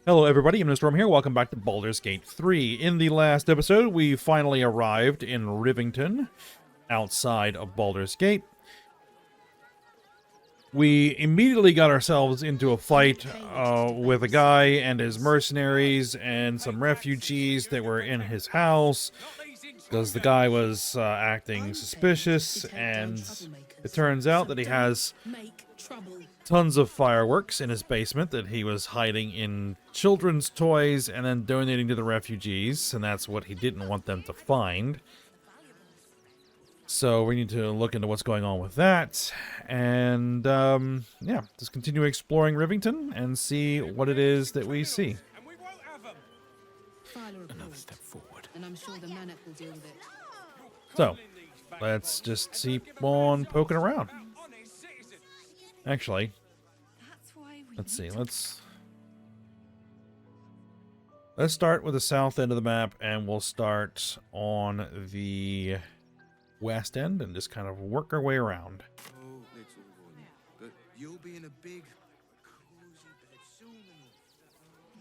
Hello everybody, I'm Storm here. Welcome back to Baldur's Gate 3. In the last episode, we finally arrived in Rivington, outside of Baldur's Gate. We immediately got ourselves into a fight with a guy and his mercenaries and some refugees that were in his house, because the guy was acting suspicious, and it turns out that he has tons of fireworks in his basement that he was hiding in children's toys and then donating to the refugees, and that's what he didn't want them to find. So we need to look into what's going on with that, and yeah, just continue exploring Rivington and see what it is that we see. Another step forward. And I'm sure the Manic will deal with it. So, let's just keep on poking around. Actually, let's see, let's start with the south end of the map, and we'll start on the west end and just kind of work our way around. Oh, little one, but you'll be in a big, cozy bed soon enough.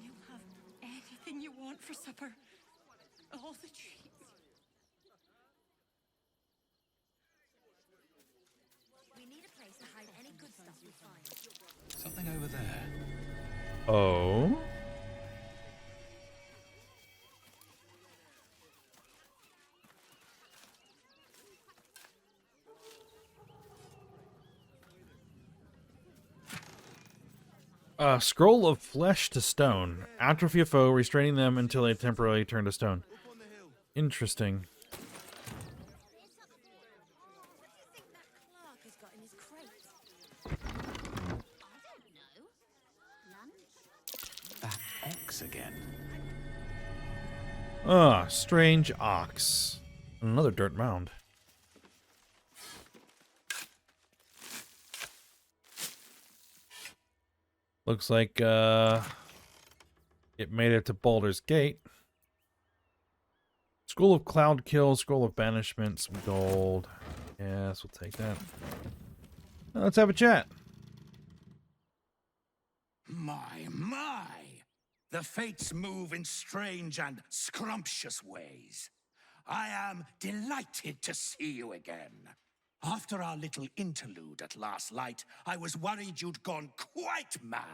You have anything you want for supper. All the treats. We need a place to hide any good stuff we find. Something over there. Oh? Scroll of flesh to stone. Atrophy a foe, restraining them until they temporarily turn to stone. Interesting. That X again. Ah, strange ox. Another dirt mound. Looks like it made it to Baldur's Gate. Scroll of Cloud Kill, Scroll of Banishment, some gold. Yes, we'll take that. Now let's have a chat. My! The fates move in strange and scrumptious ways. I am delighted to see you again. After our little interlude at last light, I was worried you'd gone quite mad.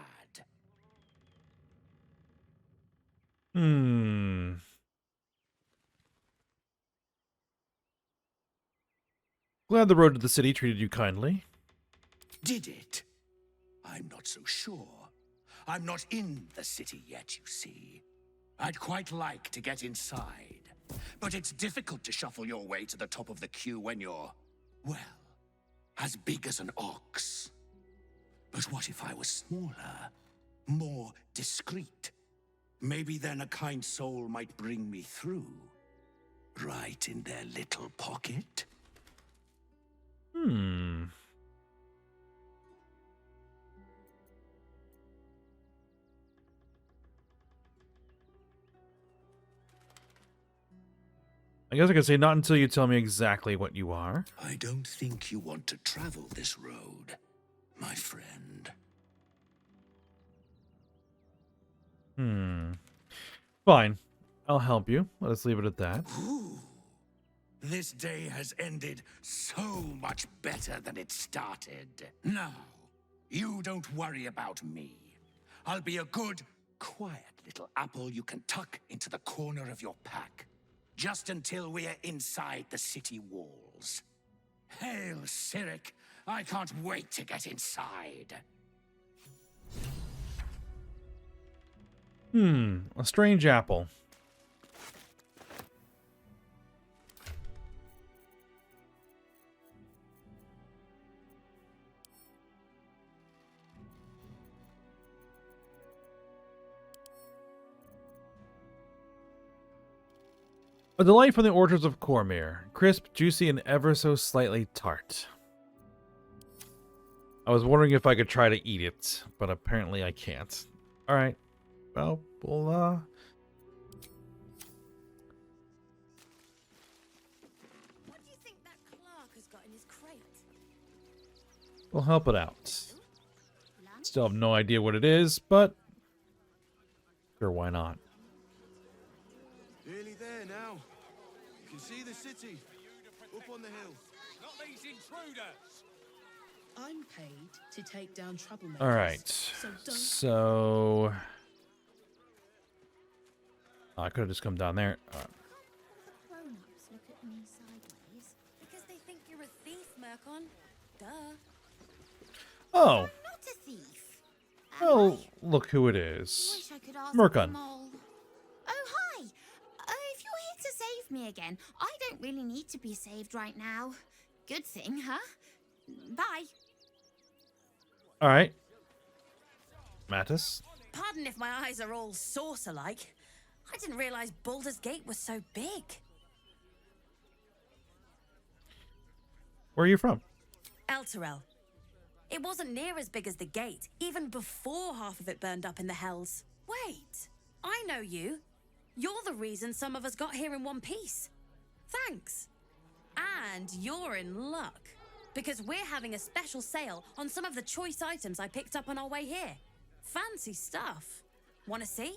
Glad the road to the city treated you kindly. Did it? I'm not so sure. I'm not in the city yet, you see. I'd quite like to get inside. But it's difficult to shuffle your way to the top of the queue when you're, well, as big as an ox. But what if I was smaller, more discreet? Maybe then a kind soul might bring me through. Right in their little pocket. I guess I could say not until you tell me exactly what you are. I don't think you want to travel this road, my friend. Fine. I'll help you. Let us leave it at that. Ooh. This day has ended so much better than it started. Now, you don't worry about me. I'll be a good, quiet little apple you can tuck into the corner of your pack. Just until we're inside the city walls. Hail, Cyric! I can't wait to get inside. A strange apple. A delight from the orchards of Cormyr. Crisp, juicy, and ever so slightly tart. I was wondering if I could try to eat it, but apparently I can't. Alright. Well, we'll, What do you think that clerk has got in his crate? we'll help it out. Still have no idea what it is, but Sure, why not? Nearly there now. You can see the city up on the hill. Not these intruders! I'm paid to take down troublemakers. All right. So don't. So I could have just come down there. Grown-ups look at me sideways because they think you're a thief, Mercon. Duh. Oh, Not a thief. well, look who it is. Wish I could ask Mercon. them all. Oh, hi. If you're here to save me again, I don't really need to be saved right now. Good thing, huh? Bye. All right, Mattis. Pardon if my eyes are all saucer-like. I didn't realize Baldur's Gate was so big. Where are you from? Elturel. It wasn't near as big as the gate, even before half of it burned up in the hells. Wait, I know you. You're the reason some of us got here in one piece. Thanks. And you're in luck, because we're having a special sale on some of the choice items I picked up on our way here. Fancy stuff. Wanna see?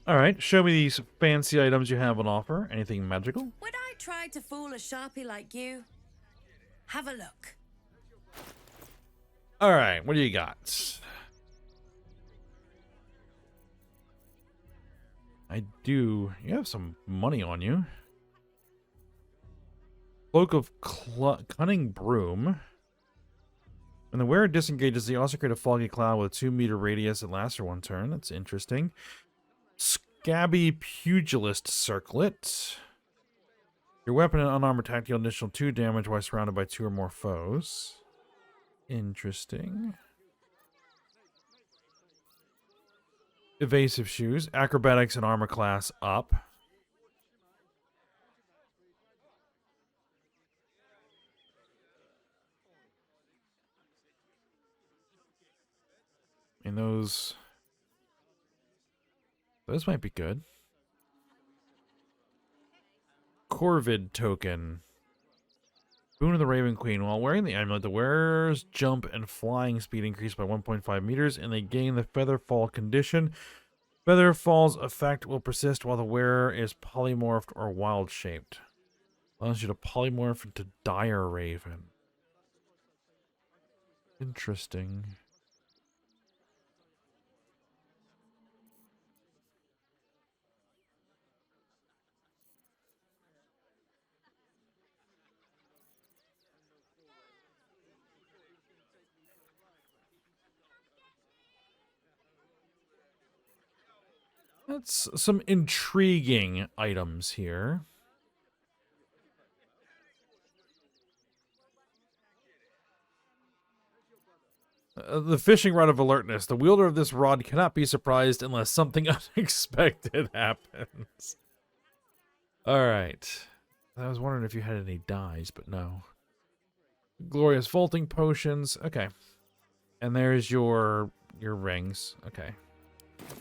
All right, show me these fancy items you have on offer. Anything magical? Would I try to fool a Sharpie like you? Have a look. All right, what do you got? You have some money on you. Cloak of Cunning Broom. When the wearer disengages, they also create a foggy cloud with a 2-meter radius that lasts for 1 turn. That's interesting. Scabby Pugilist Circlet. Your weapon and unarmored attack deal additional 2 damage while surrounded by 2 or more foes. Interesting. Evasive Shoes. Acrobatics and armor class up. And those might be good. Corvid token. Boon of the Raven Queen. While wearing the amulet, the wearer's jump and flying speed increase by 1.5 meters, and they gain the Feather Fall condition. Feather Fall's effect will persist while the wearer is polymorphed or wild-shaped. Allows you to polymorph into Dire Raven. Interesting. That's some intriguing items here. The fishing rod of alertness. The wielder of this rod cannot be surprised unless something unexpected happens. Alright. I was wondering if you had any dyes, but no. Glorious vaulting potions. Okay. And there's your rings. Okay.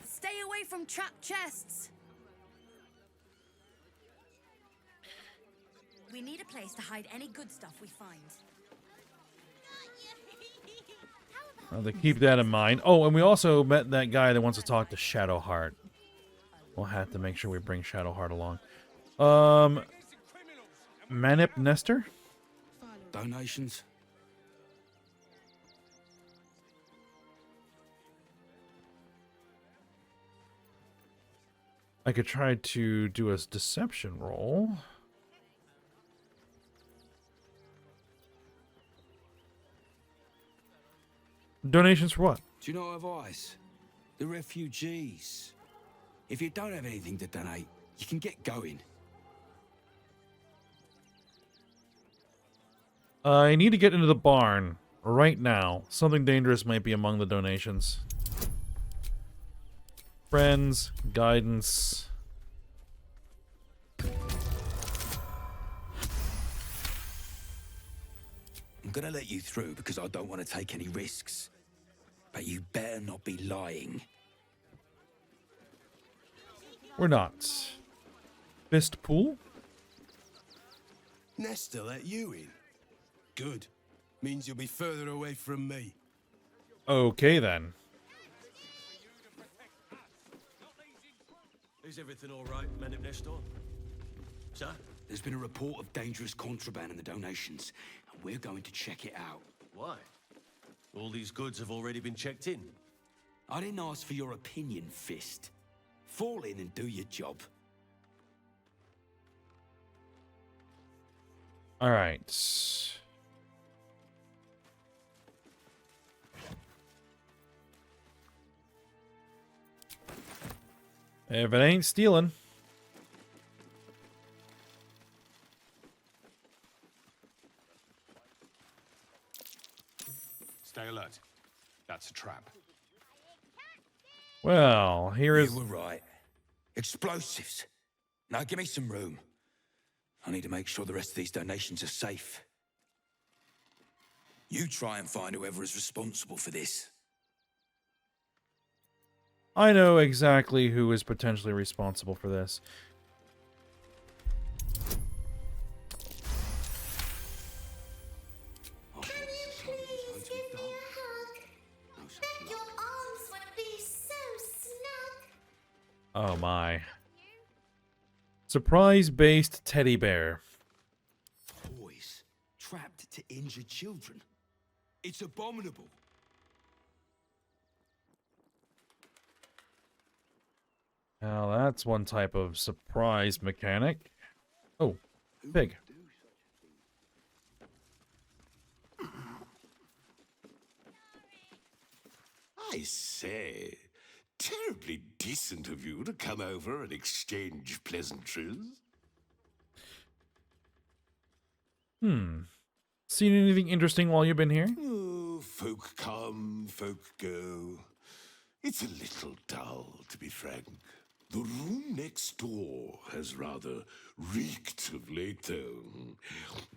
Stay away from trapped chests. We need a place to hide any good stuff we find. I'll have to keep that in mind. Oh, and we also met that guy that wants to talk to Shadowheart. We'll have to make sure we bring Shadowheart along. Manip Nestor? Donations. I could try to do a deception roll. Donations for what? Do you know advice? The refugees. If you don't have anything to donate, you can get going. I need to get into the barn right now. Something dangerous might be among the donations. Friends, guidance. I'm gonna let you through because I don't want to take any risks. But you better not be lying. We're not. Fist pool? Nestor let you in? Good. Means you'll be further away from me. Okay then. Is everything all right, Menip Nestor? Sir? There's been a report of dangerous contraband in the donations, and we're going to check it out. Why? All these goods have already been checked in. I didn't ask for your opinion, Fist. Fall in and do your job. All right. If it ain't stealing. Stay alert. That's a trap. Well, here is... You were right. Explosives. Now give me some room. I need to make sure the rest of these donations are safe. You try and find whoever is responsible for this. I know exactly who is potentially responsible for this. Can you please give me a hug? Bet your arms would be so snug. Oh my. Surprise-based teddy bear. Toys trapped to injure children. It's abominable. Now that's one type of surprise mechanic. Oh, pig. I say, terribly decent of you to come over and exchange pleasantries. Seen anything interesting while you've been here? Oh, folk come, folk go. It's a little dull, to be frank. The room next door has rather reeked of late, though.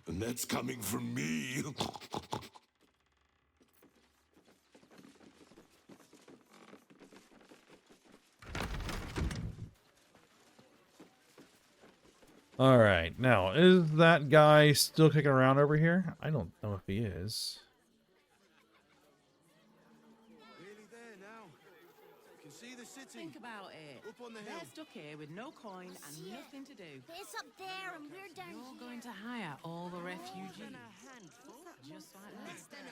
And that's coming from me. Alright, now, is that guy still kicking around over here? I don't know if he is. Nearly there now. You can see the city. Think about it. Up on the They're hill. stuck here with no coin and nothing to do. It's up there and we're down You're here. going to hire all the refugees. Just like that.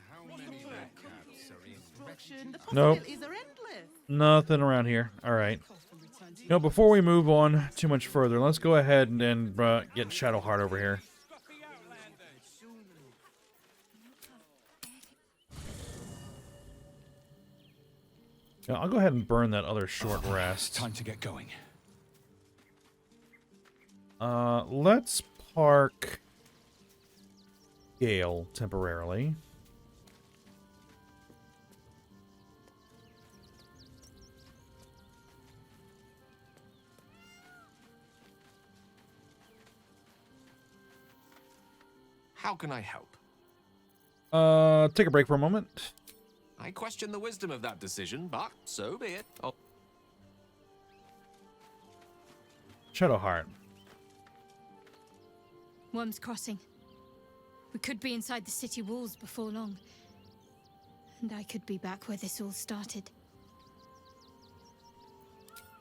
How many red caps are in Construction. The Nope. possibilities are endless. Nothing around here. Alright. You know, before we move on too much further, let's go ahead and then get Shadowheart over here. Yeah, I'll go ahead and burn that other short rest. Time to get going. Let's park Gale temporarily. How can I help? Take a break for a moment. I question the wisdom of that decision, but so be it. Oh. Shadowheart. Worm's Crossing. We could be inside the city walls before long. And I could be back where this all started.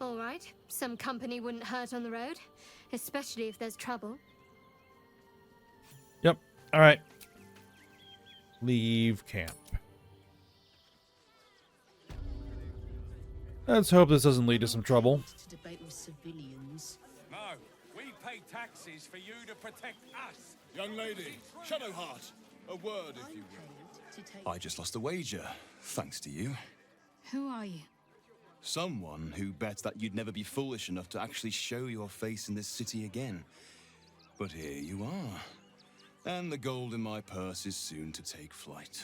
All right. Some company wouldn't hurt on the road, especially if there's trouble. Yep. All right. Leave camp. Let's hope this doesn't lead to some trouble. To debate with civilians. No, we pay taxes for you to protect us. Young lady, Shadowheart, a word if you will. I just lost a wager, thanks to you. Who are you? Someone who bet that you'd never be foolish enough to actually show your face in this city again. But here you are. And the gold in my purse is soon to take flight.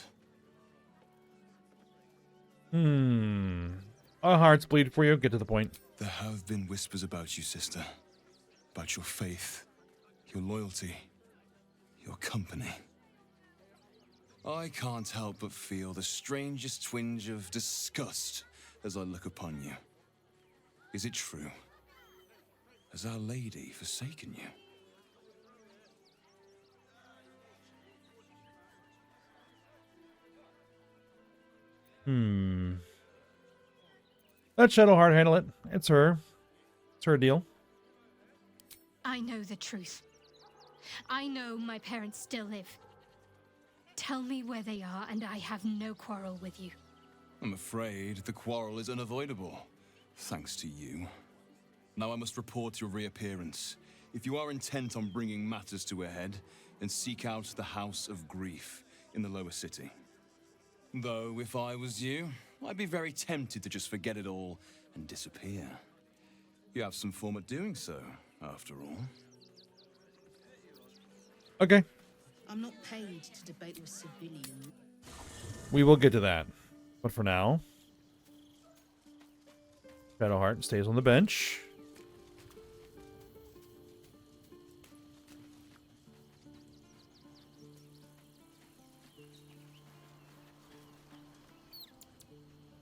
Our hearts bleed for you. Get to the point. There have been whispers about you, sister. About your faith, your loyalty, your company. I can't help but feel the strangest twinge of disgust as I look upon you. Is it true? Has Our Lady forsaken you? Let Shadowheart handle it. It's her. It's her deal. I know the truth. I know my parents still live. Tell me where they are, and I have no quarrel with you. I'm afraid the quarrel is unavoidable, thanks to you. Now I must report your reappearance. If you are intent on bringing matters to a head, then seek out the House of Grief in the lower city. Though, if I was you, I'd be very tempted to just forget it all and disappear. You have some form at doing so, after all. Okay. I'm not paid to debate with civilians. We will get to that. But for now, Shadowheart stays on the bench.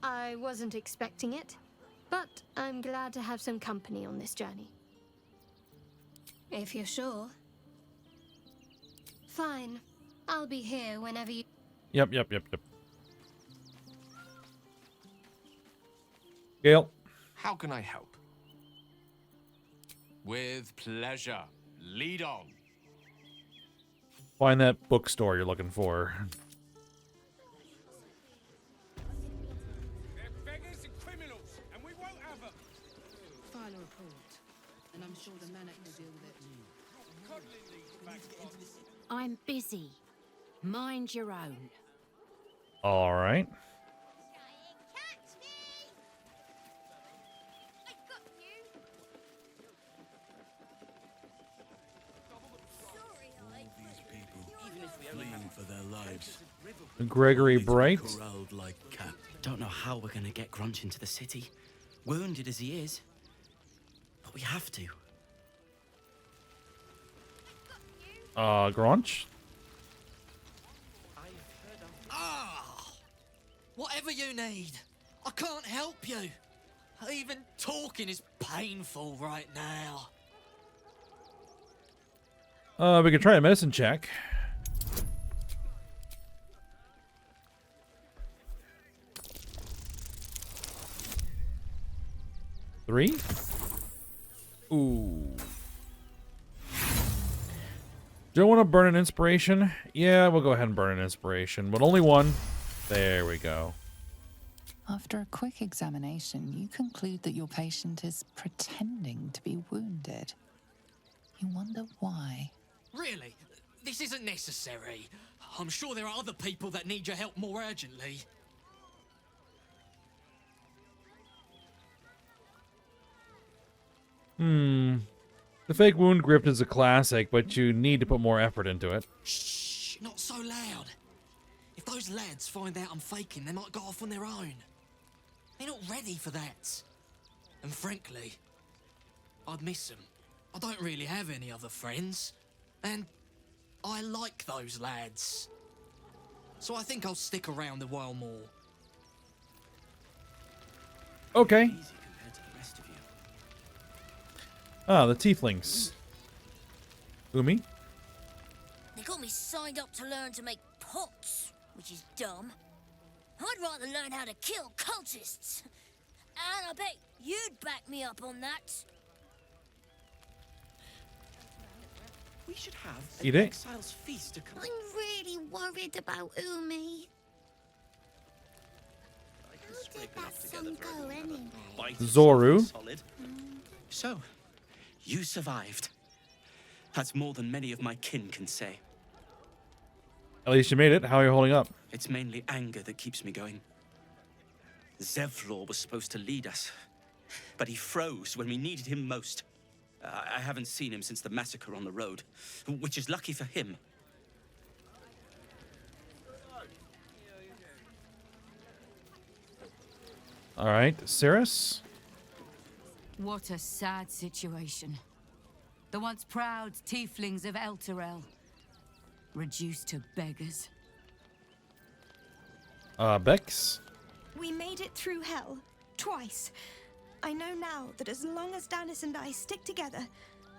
I wasn't expecting it, but I'm glad to have some company on this journey. If you're sure. Fine. I'll be here whenever you... Yep. Gale. How can I help? With pleasure. Lead on. Find that bookstore you're looking for. They're beggars and criminals, and we won't have them. File a report, and I'm sure the Manic will deal with it. I'm busy. Mind your own. All right. Fleeing for their lives. Gregory Bright. Corralled like cats. Don't know how we're gonna get Grunch into the city, wounded as he is. But we have to. Grunch? Whatever you need, I can't help you. Even talking is painful right now. We can try a medicine check. Three? Ooh. Do I want to burn an inspiration? Yeah, we'll go ahead and burn an inspiration, but only one. There we go. After a quick examination, you conclude that your patient is pretending to be wounded. You wonder why. Really? This isn't necessary. I'm sure there are other people that need your help more urgently. The fake wound grift is a classic, but you need to put more effort into it. Shh, not so loud. If those lads find out I'm faking, they might go off on their own. They're not ready for that. And frankly, I'd miss them. I don't really have any other friends. And I like those lads. So I think I'll stick around a while more. Okay. The tieflings. Umi? They got me signed up to learn to make pots, which is dumb. I'd rather learn how to kill cultists. And I bet you'd back me up on that. We should have Eat an it. exile's feast to come. I'm really worried about Umi. How did that sun go anyway? Zoru. So, you survived. That's more than many of my kin can say. At least you made it. How are you holding up? It's mainly anger that keeps me going. Zevlor was supposed to lead us, but he froze when we needed him most. I haven't seen him since the massacre on the road, which is lucky for him. All right, Cirrus. What a sad situation. The once proud tieflings of Elturel, reduced to beggars. Bex. We made it through hell, twice. I know now that as long as Danis and I stick together,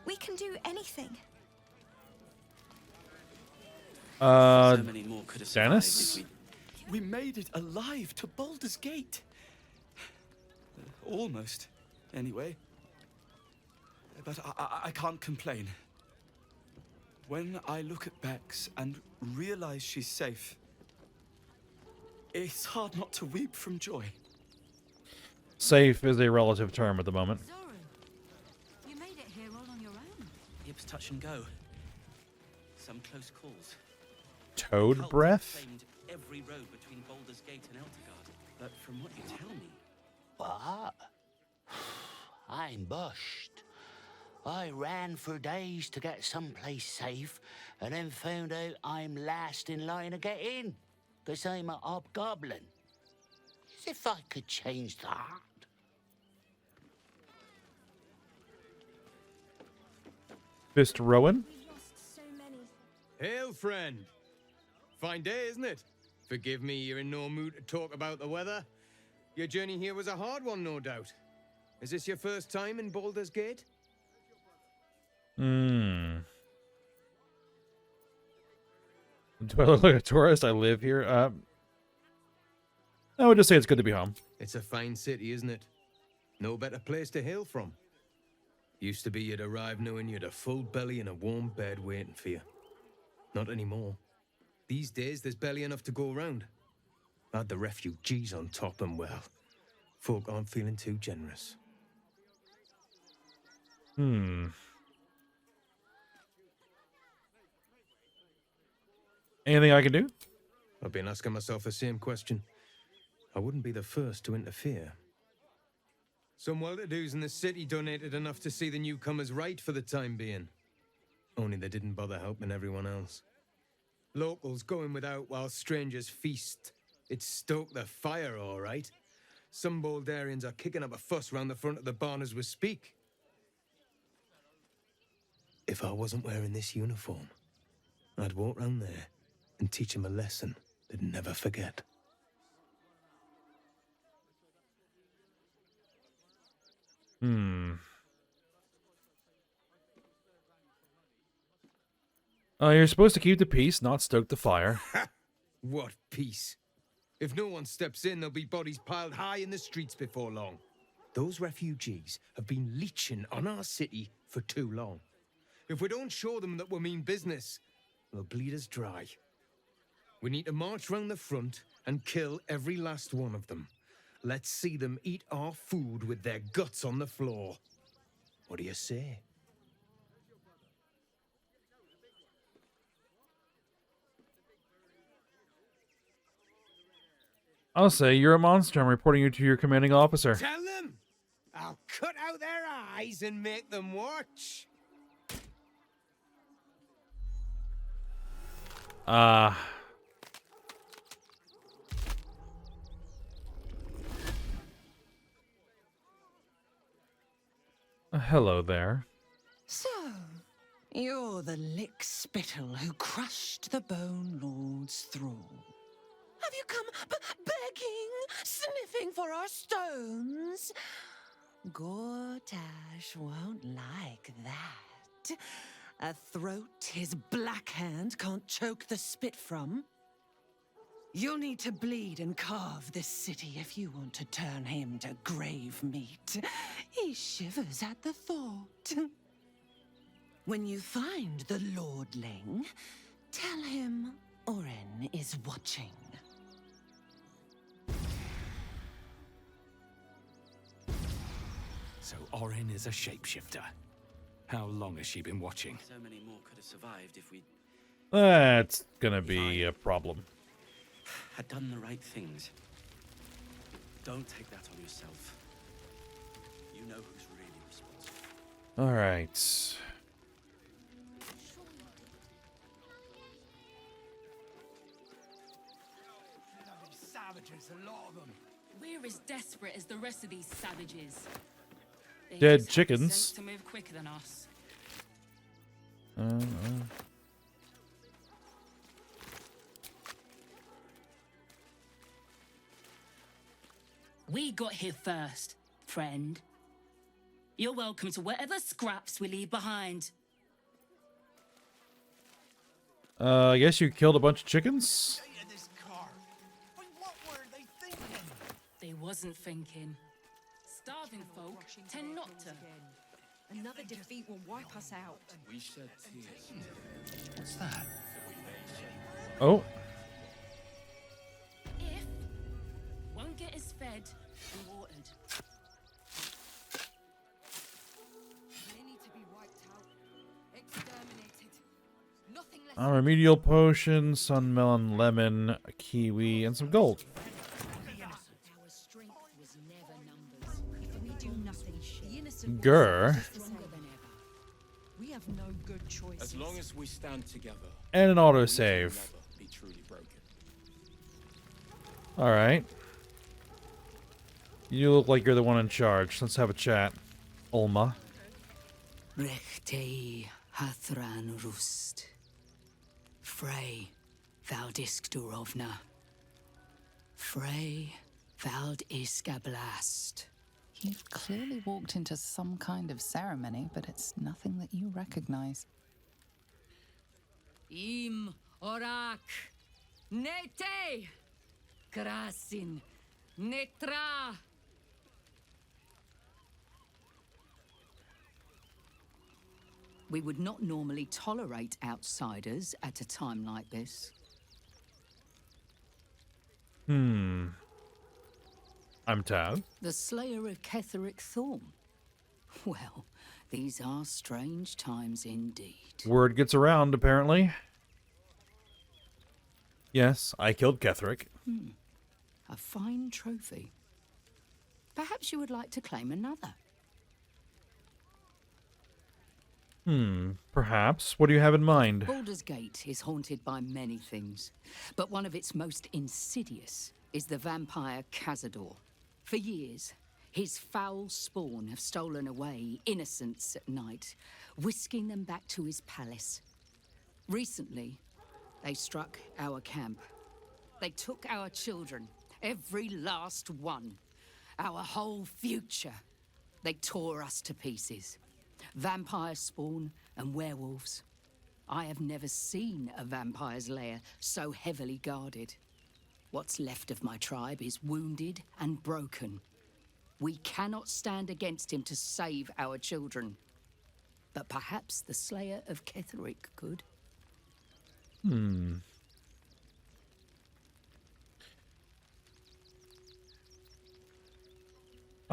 we can do anything. So many more could have survived Danis? if we made it alive to Baldur's Gate. Almost, anyway. But I can't complain. When I look at Bex and realize she's safe, it's hard not to weep from joy. Safe is a relative term at the moment. You made it here all on your own. It was touch and go. Some close calls. Toad Cult breath? claimed every road between Baldur's Gate and Eltergard. But from what you tell me... What? I'm bushed. I ran for days to get someplace safe, and then found out I'm last in line to get in, because I'm a hobgoblin. As if I could change that. Fist Rowan? Hail, friend. Fine day, isn't it? Forgive me, you're in no mood to talk about the weather. Your journey here was a hard one, no doubt. Is this your first time in Baldur's Gate? Hmm. Do I look like a tourist? I live here. I would just say it's good to be home. It's a fine city, isn't it? No better place to hail from. Used to be you'd arrive knowing you'd a full belly and a warm bed waiting for you. Not anymore. These days, there's barely enough to go around. Add the refugees on top and, well, folk aren't feeling too generous. Hmm. Anything I can do? I've been asking myself the same question. I wouldn't be the first to interfere. Some well-to-dos in the city donated enough to see the newcomers right for the time being. Only they didn't bother helping everyone else. Locals going without while strangers feast. It stoked the fire, all right. Some Baldurians are kicking up a fuss round the front of the barn as we speak. If I wasn't wearing this uniform, I'd walk round there and teach them a lesson they'd never forget. Hmm. You're supposed to keep the peace, not stoke the fire. What peace? If no one steps in, there'll be bodies piled high in the streets before long. Those refugees have been leeching on our city for too long. If we don't show them that we mean business, they'll bleed us dry. We need to march round the front and kill every last one of them. Let's see them eat our food with their guts on the floor. What do you say? I'll say you're a monster. I'm reporting you to your commanding officer. Tell them! I'll cut out their eyes and make them watch. Hello there. So, you're the lick-spittle who crushed the Bone Lord's thrall. Have you come begging, sniffing for our stones? Gortash won't like that. A throat his black hand can't choke the spit from. You'll need to bleed and carve this city if you want to turn him to grave meat. He shivers at the thought. When you find the Lordling, tell him Oren is watching. So Oren is a shapeshifter. How long has she been watching? So many more could have survived if we That's gonna be a problem. had done the right things. Don't take that on yourself. You know who's really responsible. All right. Savages, a lot of them. We're as desperate as the rest of these savages. They Dead just have the chickens. sense to move quicker than us. We got here first, friend. You're welcome to whatever scraps we leave behind. I guess you killed a bunch of chickens? They wasn't thinking. starving folk tend not to. Another defeat will wipe us out. We shed tears. What's that? Oh. If won't get us fed and watered. They need to be wiped out, exterminated. Nothing less. Remedial potion, sun melon, lemon, a kiwi, and some gold. Our strength was never numbers. If we do nothing, the innocent Grr. will be stronger than ever. We have no good choices. As long as we stand together, And an autosave. never be truly broken. Alright. You look like you're the one in charge. Let's have a chat. Olma. Rechtei hathran rust. Frey valdisk durovna. Frey vald iskablast. You've clearly walked into some kind of ceremony, but it's nothing that you recognize. Im orak. Nete. Krasin. Netra. We would not normally tolerate outsiders at a time like this. I'm Tav. The Slayer of Ketheric Thorn. Well, these are strange times indeed. Word gets around, apparently. Yes, I killed Ketheric. A fine trophy. Perhaps you would like to claim another. Perhaps. What do you have in mind? Baldur's Gate is haunted by many things, but one of its most insidious is the vampire Cazador. For years, his foul spawn have stolen away innocents at night, whisking them back to his palace. Recently, they struck our camp. They took our children, every last one, our whole future. They tore us to pieces. Vampire spawn and werewolves. I have never seen a vampire's lair so heavily guarded. What's left of my tribe is wounded and broken. We cannot stand against him to save our children. But perhaps the Slayer of Ketheric could. How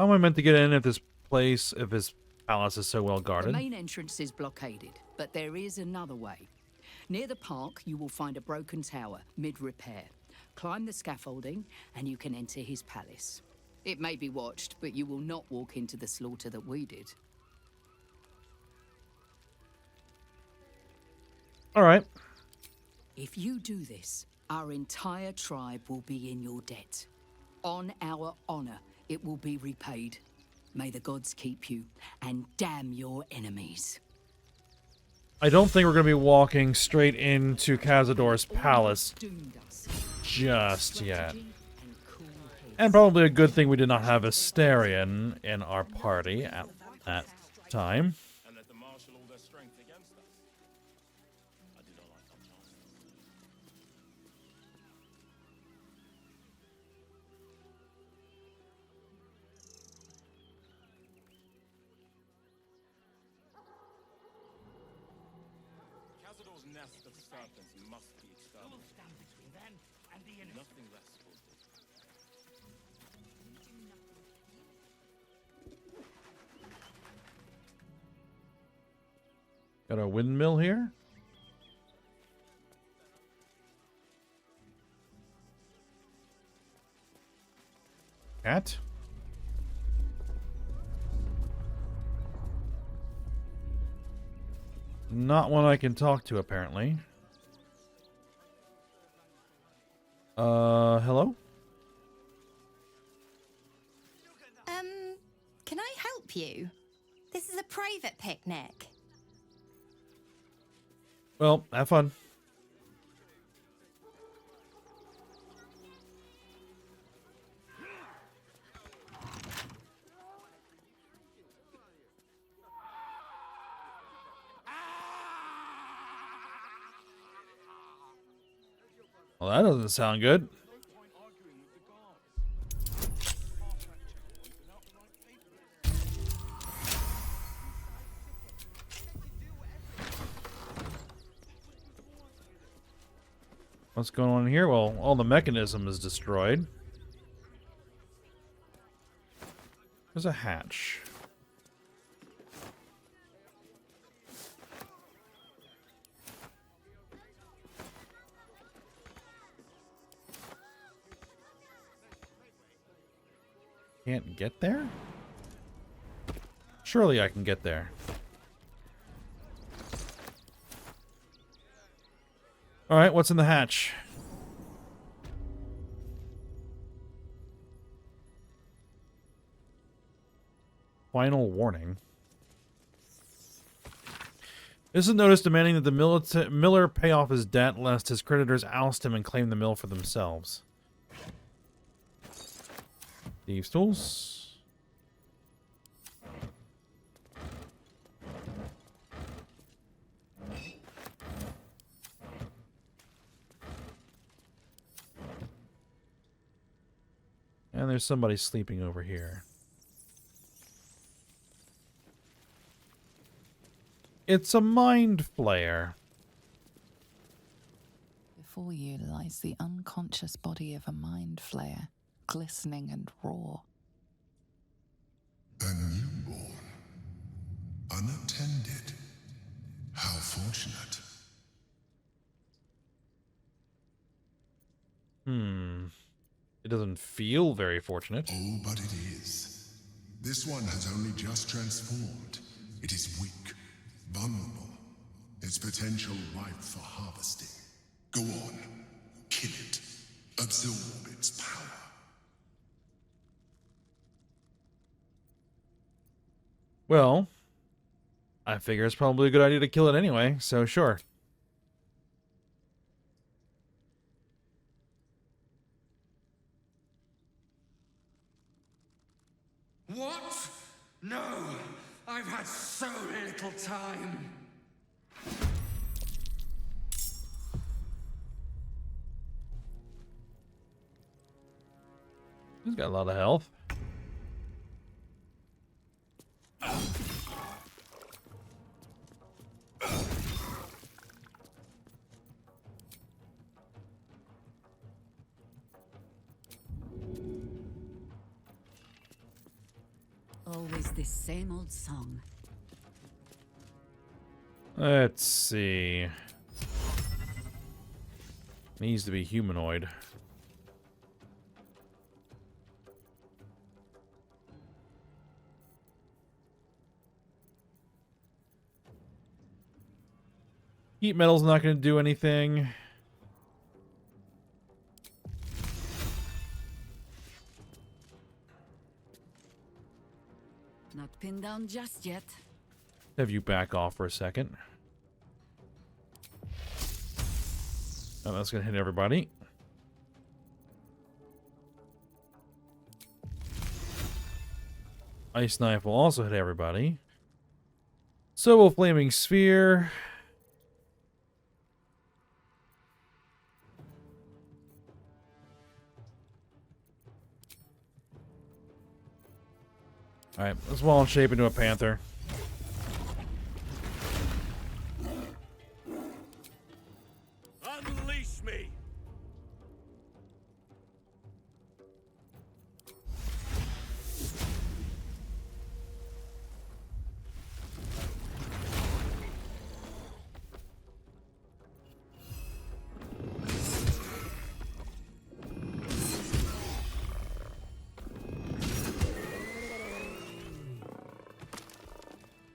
am I meant to get in at this place if his palace is so well The guarded? main entrance is blockaded, but there is another way. Near the park, you will find a broken tower, mid-repair. Climb the scaffolding, and you can enter his palace. It may be watched, but you will not walk into the slaughter that we did. Alright. If you do this, our entire tribe will be in your debt. On our honor, it will be repaid. May the gods keep you, and damn your enemies. I don't think we're going to be walking straight into Cazador's palace just yet. And probably a good thing we did not have Asterion in our party at that time. And let them marshal all their strength against us. I do not like our chances. Cazador's nest of serpents must be exterminated. Stand between them and the innocent. Nothing less will do. Got a windmill here. Cat? Not one I can talk to, apparently. Hello? Can I help you? This is a private picnic. Well, have fun. Well, that doesn't sound good. What's going on here? Well, all the mechanism is destroyed. There's a hatch. Can't get there? Surely I can get there. Alright, what's in the hatch? Final warning. This is notice demanding that the Miller pay off his debt lest his creditors oust him and claim the mill for themselves. Thieves' tools. And there's somebody sleeping over here. It's a Mind Flayer. Before you lies the unconscious body of a Mind Flayer, glistening and raw. A newborn. Unattended. How fortunate. It doesn't feel very fortunate. Oh, but it is. This one has only just transformed. It is weak, vulnerable. Its potential ripe for harvesting. Go on. Kill it. Absorb its power. Well, I figure it's probably a good idea to kill it anyway, so sure. What? No! I've had so little time! He's got a lot of health. Always this same old song. Let's see. Needs to be humanoid. Heat metal's not going to do anything. Not pinned down just yet. Have you back off for a second. Oh, that's going to hit everybody. Ice Knife will also hit everybody. So will Flaming Sphere. Alright, let's wall and shape into a panther. Unleash me!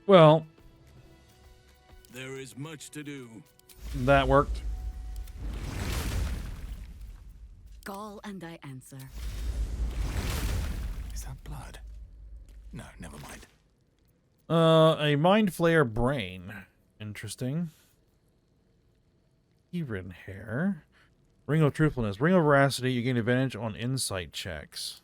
Well, There is much to do. that worked. Call and I answer. Is that blood? No, never mind. A Mind Flayer brain. Interesting. Key-ridden hair. Ring of Truthfulness. Ring of Veracity. You gain advantage on insight checks.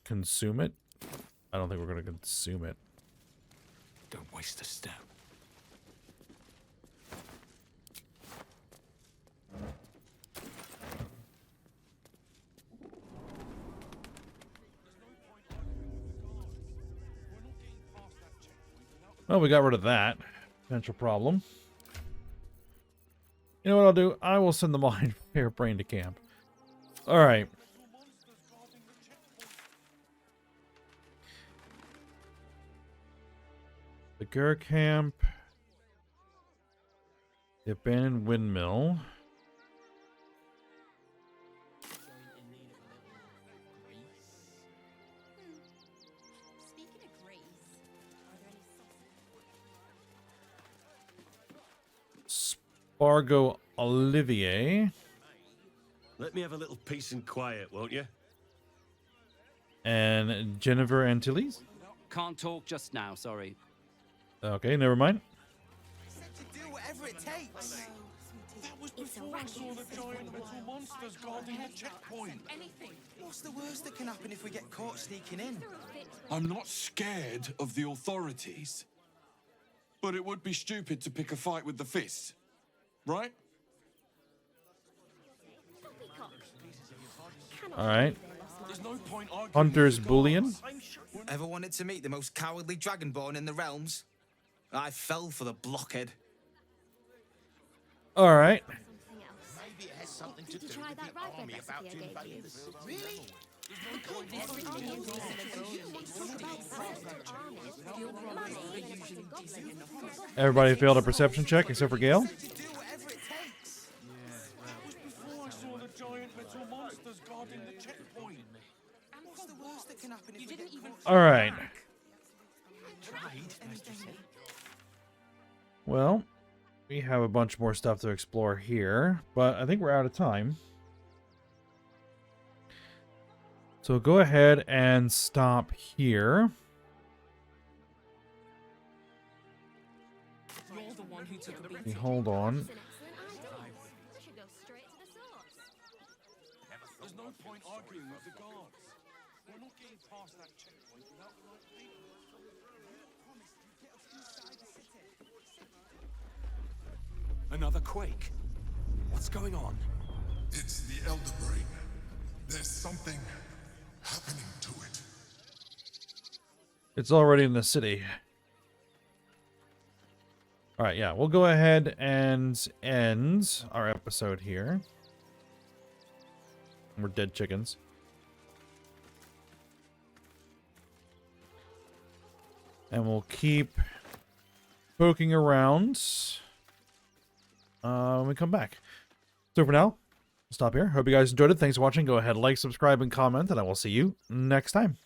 Consume it? I don't think we're going to consume it. Don't waste a step. Well, we got rid of that potential problem. You know what I'll do? I will send the Mind Flayer brain to camp. Alright. The Gur camp. The abandoned windmill. Spargo Olivier. Let me have a little peace and quiet, won't you? And Jennifer Antilles. Can't talk just now, sorry. Okay, never mind. Do whatever it takes. That was before I saw the giant metal monsters guarding the checkpoint. What's the worst that can happen if we get caught sneaking in? I'm not scared of the authorities. But it would be stupid to pick a fight with the fists. Right? Alright. There's no point arguing. Hunter's Bullion. Ever wanted to meet the most cowardly dragonborn in the realms? I fell for the blockhead. Alright. Maybe it has something to do with the army about to invade us. Really? Everybody failed a perception check except for Gale. Before I saw the giant metal monsters guarding the checkpoint. What's the worst that can happen if we get caught? Alright. Well, we have a bunch more stuff to explore here, but I think we're out of time. So go ahead and stop here. Hold on. There's no point arguing with the guards. We're not getting past that checkpoint without the right people. Another quake. What's going on? It's the Elder Brain. There's something happening to it. It's already in the city. Alright, yeah, we'll go ahead and end our episode here. We're dead chickens. And we'll keep poking around when we come back. So for now, we'll stop here. Hope you guys enjoyed it. Thanks for watching. Go ahead, like, subscribe, and comment, and I will see you next time.